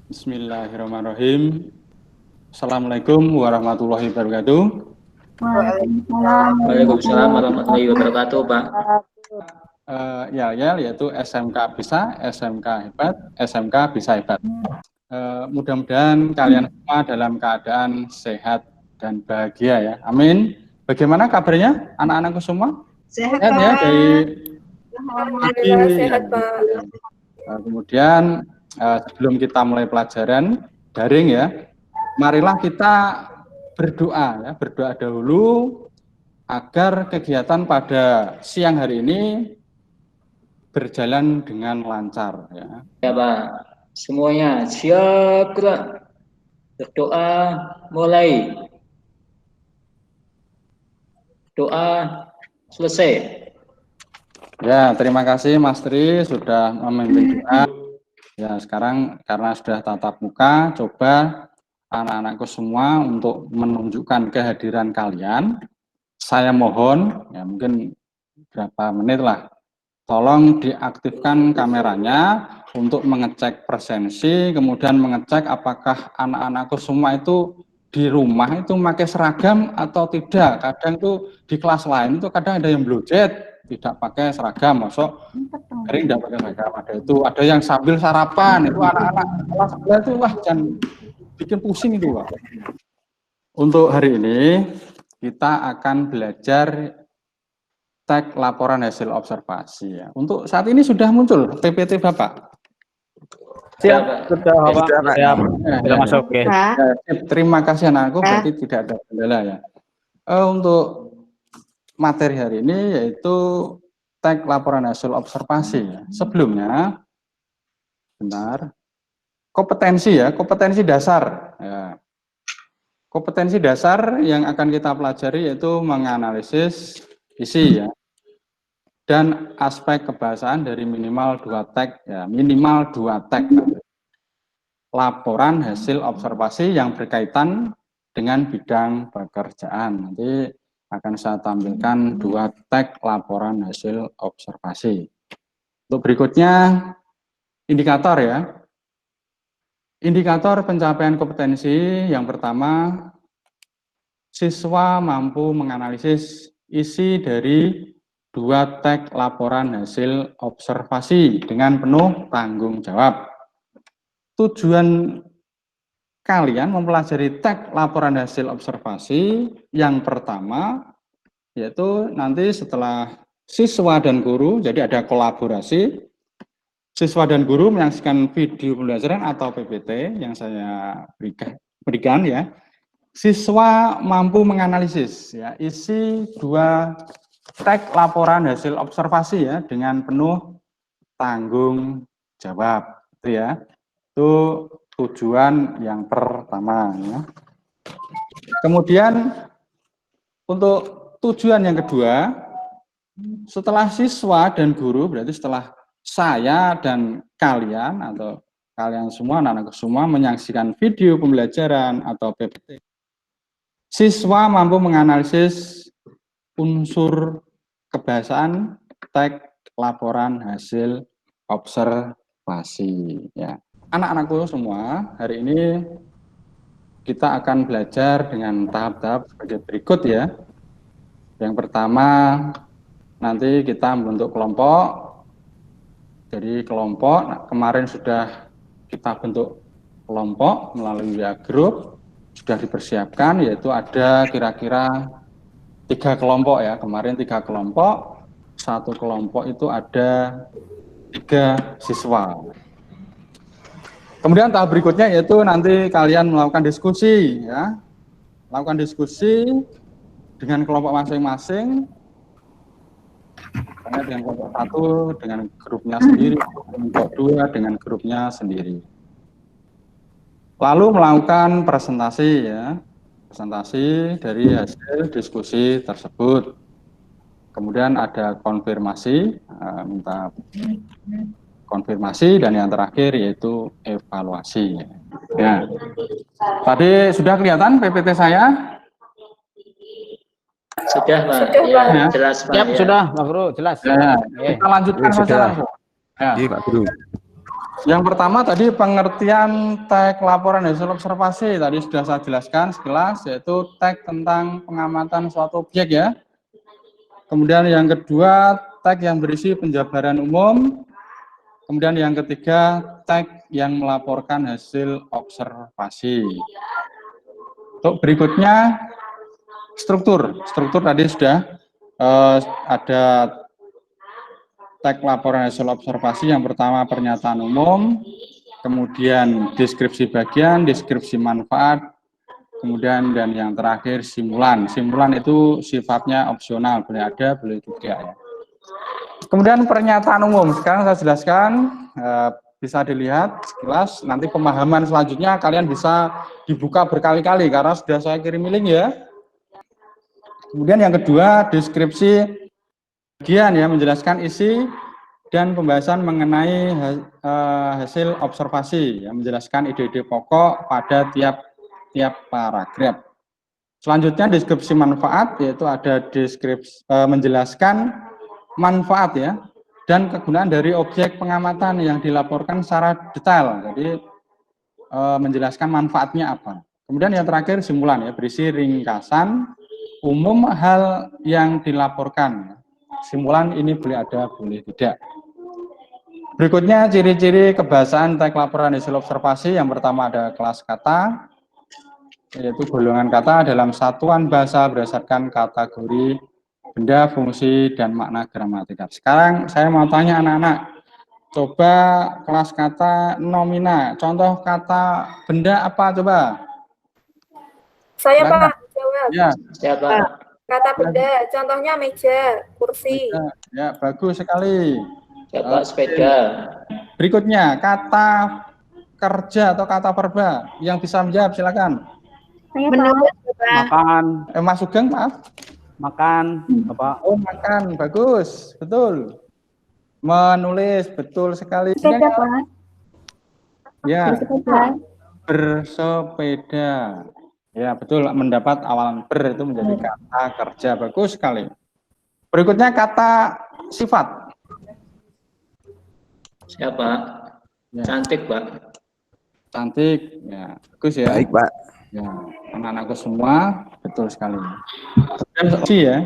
Bismillahirrahmanirrahim. Assalamualaikum warahmatullahi wabarakatuh. Waalaikumsalam warahmatullahi wabarakatuh, Pak. Yaitu SMK bisa, SMK hebat, SMK bisa hebat. Mudah-mudahan kalian semua dalam keadaan sehat dan bahagia ya. Amin. Bagaimana kabarnya anak-anakku semua? Sehat ya dari Alhamdulillah sehat, Pak. Kemudian sebelum kita mulai pelajaran daring ya, marilah kita berdoa ya, berdoa dahulu agar kegiatan pada siang hari ini berjalan dengan lancar ya. Ya, Pak. Semuanya siap gerak. Berdoa mulai. Doa selesai. Ya, terima kasih Mas Tri sudah memimpin doa. Ya, sekarang karena sudah tatap muka, coba anak-anakku semua untuk menunjukkan kehadiran kalian. Saya mohon, ya mungkin berapa menit lah, tolong diaktifkan kameranya untuk mengecek presensi, kemudian mengecek apakah anak-anakku semua itu di rumah itu pakai seragam atau tidak. Kadang itu di kelas lain itu kadang ada yang blojet, tidak pakai seragam, masuk hari tidak pakai seragam. Ada yang sambil sarapan, itu anak-anak kelas sebelah itu wah jangan bikin pusing itu Pak. Untuk hari ini kita akan belajar tag laporan hasil observasi ya. Untuk saat ini sudah muncul PPT Bapak. Siap, sudah Bapak. Siap. Sudah masuk, oke. Terima kasih anakku, berarti tidak ada kendala ya. Untuk materi hari ini yaitu tag laporan hasil observasi ya. Sebelumnya, benar, kompetensi ya, kompetensi dasar ya. Kompetensi dasar yang akan kita pelajari yaitu menganalisis isi ya, dan aspek kebahasaan dari minimal 2 tag ya, minimal 2 tag laporan hasil observasi yang berkaitan dengan bidang pekerjaan. Nanti akan saya tampilkan 2 tag laporan hasil observasi. Untuk berikutnya indikator ya. Indikator pencapaian kompetensi yang pertama, siswa mampu menganalisis isi dari 2 tag laporan hasil observasi dengan penuh tanggung jawab. Tujuan kalian mempelajari tag laporan hasil observasi yang pertama, yaitu nanti setelah siswa dan guru, jadi ada kolaborasi, siswa dan guru menyaksikan video pembelajaran atau PPT yang saya berikan ya. Siswa mampu menganalisis ya isi 2 tag laporan hasil observasi ya dengan penuh tanggung jawab itu ya. Itu tujuan yang pertama ya. Kemudian untuk tujuan yang kedua, setelah siswa dan guru, berarti setelah saya dan kalian atau kalian semua, anak-anak semua menyaksikan video pembelajaran atau PPT, siswa mampu menganalisis unsur kebahasaan tag laporan hasil observasi ya. Anak-anakku semua, hari ini kita akan belajar dengan tahap-tahap sebagai berikut ya. Yang pertama, nanti kita membentuk kelompok. Jadi kelompok, kemarin sudah kita bentuk kelompok melalui WA Group, sudah dipersiapkan, yaitu ada kira-kira 3 kelompok ya. Kemarin 3 kelompok, 1 kelompok itu ada 3 siswa. Kemudian tahap berikutnya yaitu nanti kalian melakukan diskusi ya. Melakukan diskusi dengan kelompok masing-masing. Dengan kelompok 1 dengan grupnya sendiri, kelompok 2 dengan grupnya sendiri. Lalu melakukan presentasi ya. Presentasi dari hasil diskusi tersebut. Kemudian ada konfirmasi, minta konfirmasi, dan yang terakhir yaitu evaluasi. Ya. Tadi sudah kelihatan PPT saya? Sudah, Pak. Sudah, Ya, Pak. jelas, Pak. Siap, Ya. sudah, Pak Guru, jelas. Ya, kita lanjutkan saja langsung. Ya. Iya, Pak Guru. Yang pertama tadi pengertian tag laporan hasil observasi tadi sudah saya jelaskan sekilas, yaitu tag tentang pengamatan suatu objek ya. Kemudian yang kedua tag yang berisi penjabaran umum. Kemudian yang ketiga tag yang melaporkan hasil observasi. Untuk berikutnya struktur tadi sudah ada tag laporan hasil observasi. Yang pertama pernyataan umum, kemudian deskripsi bagian, deskripsi manfaat, kemudian dan yang terakhir simulan. Simulan itu sifatnya opsional, boleh ada, boleh tidak ya. Kemudian pernyataan umum, sekarang saya jelaskan, bisa dilihat sekilas, nanti pemahaman selanjutnya kalian bisa dibuka berkali-kali karena sudah saya kirim link ya. Kemudian yang kedua deskripsi bagian ya, menjelaskan isi dan pembahasan mengenai hasil observasi, ya, menjelaskan ide-ide pokok pada tiap paragraf. Selanjutnya deskripsi manfaat, yaitu ada deskripsi menjelaskan manfaat ya, dan kegunaan dari objek pengamatan yang dilaporkan secara detail. Jadi menjelaskan manfaatnya apa. Kemudian yang terakhir simulan ya, berisi ringkasan umum hal yang dilaporkan. Simulan ini boleh ada, boleh tidak. Berikutnya ciri-ciri kebahasaan tag laporan hasil observasi. Yang pertama ada kelas kata, yaitu golongan kata dalam satuan bahasa berdasarkan kategori benda, fungsi, dan makna gramatikal. Sekarang saya mau tanya anak-anak, coba kelas kata nomina, contoh kata benda apa coba? Saya Pak, jawab. Ya. Siapa? Kata benda, contohnya meja, kursi. Ya, bagus sekali. Siapa? Sepeda. Berikutnya, kata kerja atau kata verba, yang bisa menjawab silakan. Menulis, Makan. Mas Sugeng, maaf. Makan, Bapak. Oh, makan, bagus, betul. Menulis, betul sekali. Ya, bersepeda. Ya, betul, mendapat awalan ber itu menjadi kata kerja, bagus sekali. Berikutnya kata sifat. Siapa? Ya. Cantik, Pak. Cantik, ya, bagus ya. Baik, Pak. Ya, anak-anakku semua, betul sekali. Dan konjungsi ya,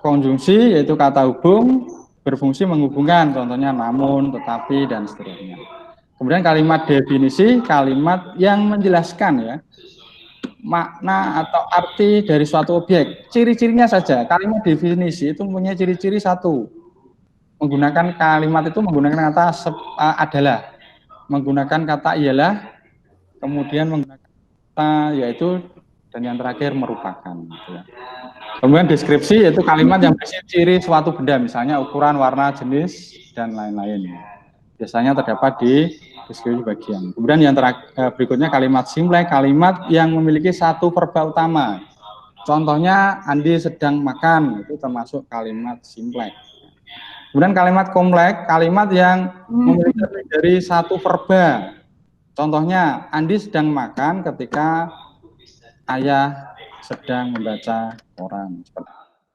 konjungsi yaitu kata hubung, berfungsi menghubungkan, contohnya namun, tetapi, dan seterusnya. Kemudian kalimat definisi, kalimat yang menjelaskan ya, makna atau arti dari suatu objek. Ciri-cirinya saja, kalimat definisi itu mempunyai ciri-ciri satu. Menggunakan kalimat itu menggunakan kata adalah, menggunakan kata ialah, kemudian menggunakan kata yaitu, dan yang terakhir merupakan. Kemudian deskripsi yaitu kalimat yang berisi ciri suatu benda, misalnya ukuran, warna, jenis, dan lain-lain. Biasanya terdapat di deskripsi bagian. Kemudian yang berikutnya kalimat simple, kalimat yang memiliki satu verba utama. Contohnya Andi sedang makan, itu termasuk kalimat simple. Kemudian kalimat kompleks, kalimat yang memiliki lebih dari satu verba. Contohnya Andi sedang makan ketika ayah sedang membaca koran.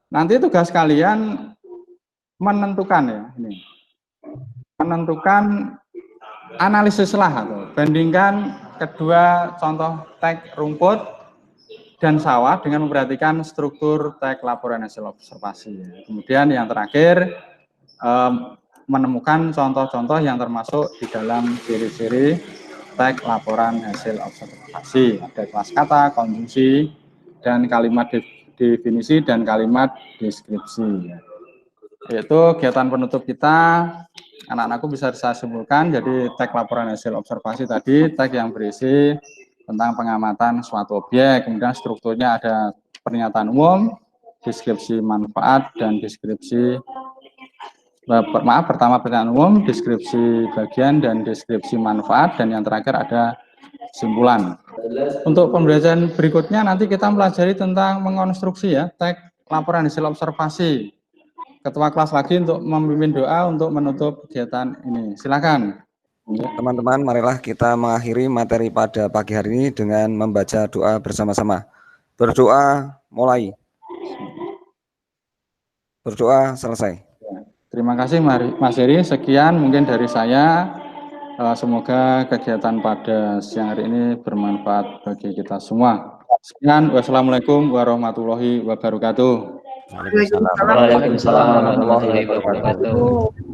Nanti tugas kalian menentukan ya, ini. Menentukan analisis lah atau bandingkan kedua contoh tag rumput dan sawah dengan memperhatikan struktur tag laporan hasil observasi. Kemudian yang terakhir menemukan contoh-contoh yang termasuk di dalam ciri-ciri tag laporan hasil observasi. Ada kelas kata, konjungsi, dan kalimat definisi dan kalimat deskripsi. Yaitu kegiatan penutup kita. Anak-anakku bisa saya simpulkan, jadi tag laporan hasil observasi tadi, tag yang berisi tentang pengamatan suatu objek, kemudian strukturnya ada pernyataan umum, deskripsi manfaat, dan deskripsi, pertama pernyataan umum, deskripsi bagian, dan deskripsi manfaat, dan yang terakhir ada simpulan. Untuk pembelajaran berikutnya nanti kita pelajari tentang mengonstruksi ya, tag laporan hasil observasi. Ketua kelas lagi untuk memimpin doa untuk menutup kegiatan ini. Silakan. Teman-teman, marilah kita mengakhiri materi pada pagi hari ini dengan membaca doa bersama-sama. Berdoa mulai. Berdoa selesai. Terima kasih Mas Heri. Sekian mungkin dari saya. Semoga kegiatan pada siang hari ini bermanfaat bagi kita semua. Sekian, wassalamualaikum warahmatullahi wabarakatuh. Waalaikumsalam. Waalaikumsalam warahmatullahi wabarakatuh.